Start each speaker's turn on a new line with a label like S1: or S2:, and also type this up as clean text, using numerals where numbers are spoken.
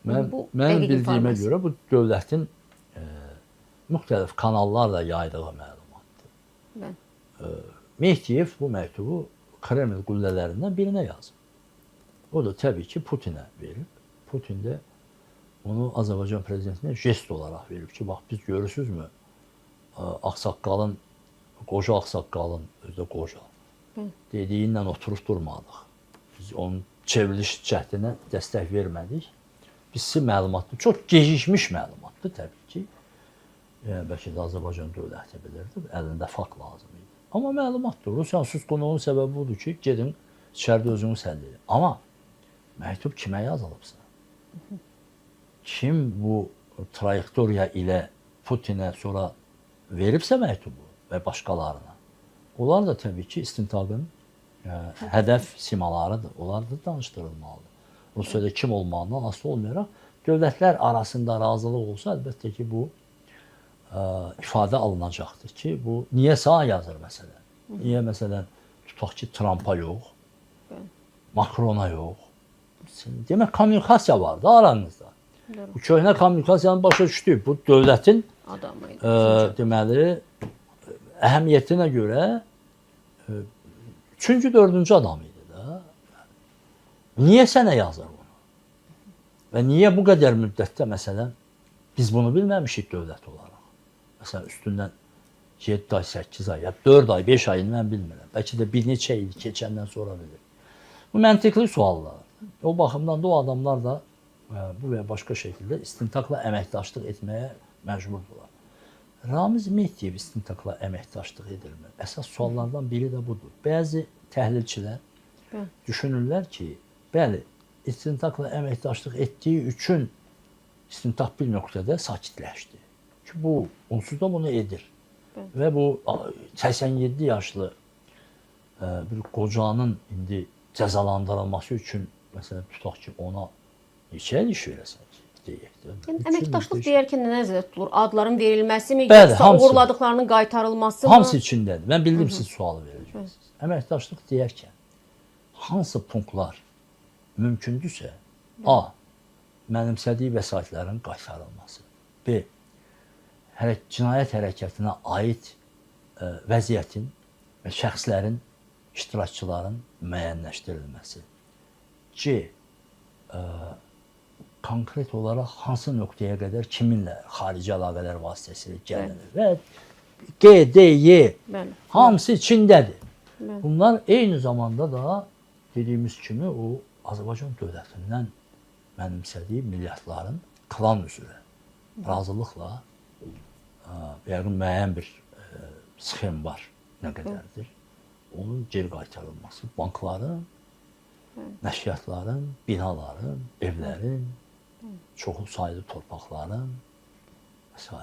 S1: Mənim bildiyimə görə bu dövlətin müxtəlif kanallarla yaydığı məlumatdır. Mehdiyev bu məktubu Kreml qüllələrindən birinə yazıb. O da təbii ki, Putinə verib. Putin də onu Azərbaycan prezidentinə jest olaraq verib ki, bax biz görürsünüzmü, ağsaqqalın, qoca ağsaqqalın, özü də qoca, dediyindən oturub durmadıq. Biz onun çevriliş cəhdinə dəstək vermədik. Biz sizin məlumatdır, çox gecikmiş məlumatdır təbii ki. Bəlkə də Azərbaycan dövləti bilirdi, əlində fakt lazım idi. Amma məlumatdır, Rusiyanın susqunluğunun səbəbi budur ki, gedin içəridə özünüz həll edin. Amma məktub kimə yazılıbsa, kim bu trayektoriya ilə Putinə sonra veribsə məktubu və başqalarına, onlar da təbii ki, istintaqın hədəf simalarıdır. Onlar da danışdırılmalıdır. Rusiyada kim olmağından asılı olmayaraq, dövlətlər arasında razılıq olsa, əlbəttə ki, bu ifadə alınacaqdır ki, bu niyə sağ yazır məsələn? Niyə məsələn, tutaq ki, Trumpa yox, Macrona yox? Demək, kommunikasiya var da aranızda. Bu köhnə kommunikasiyanın başa düşdüyü, bu dövlətin deməli, əhəmiyyətinə görə üçüncü, dördüncü adam idi da. Niyə sənə yazır bunu? Və niyə bu qədər müddətdə, məsələn, biz bunu bilməmişik dövlət olaraq? Məsələn, üstündən 7 ay, 8 ay, ya 4 ay, 5 ayını mən bilmirəm. Bəlkə də bir neçə il keçəndən sonra bilir. Bu məntiqli suallar. O baxımdan da o adamlar da bu və başqa şəkildə istintaqla əməkdaşlıq etməyə məcburdular. Ramiz Mehdiyev istintaqla əməkdaşlıq edilmir. Əsas suallardan biri də budur. Bəzi təhlilçilər düşünürlər ki, bəli, istintaqla əməkdaşlıq etdiyi üçün istintaq bir nöqtədə sakitləşdi. Ki, bu, onsuz da bunu edir. Və bu 87 yaşlı bir qocanın indi cəzalandırılması üçün, məsələn, tutaq ki, ona neçə il iş verəsən ki, deyək də.
S2: Yəni, əməkdaşlıq deyərkən nə nəzərdə tutulur? Adların verilməsi mi, yoxsa uğurladıqlarının qaytarılması mı?
S1: Hamısı içindədir. Mən bildim siz sualı verəcəksiniz. Əməkdaşlıq deyərkən hansı punktlar mümkündürsə, A. Mənimsədiyi vəsaitlərin qaytarılması. B. Cinayət hərəkətinə aid vəziyyətin və şəxslərin, iştirakçıların müəyyənləşdirilməsi. C. Konkret olaraq hansı nöqtəyə qədər kiminlə xarici əlaqələr vasitəsilə gəlinir və G, D, Y hamısı içindədir. Bunlar eyni zamanda da dediyimiz kimi o Azərbaycan dövlətindən mənimsədiyi milliyyətlərin klan üzrə razılıqla yəqin müəyyən bir sxem var, nə qədərdir. Onun geri qaytarılması, bankların, nəşriyyatların, binaların, evlərin, çoxlu saylı torpaqların və s.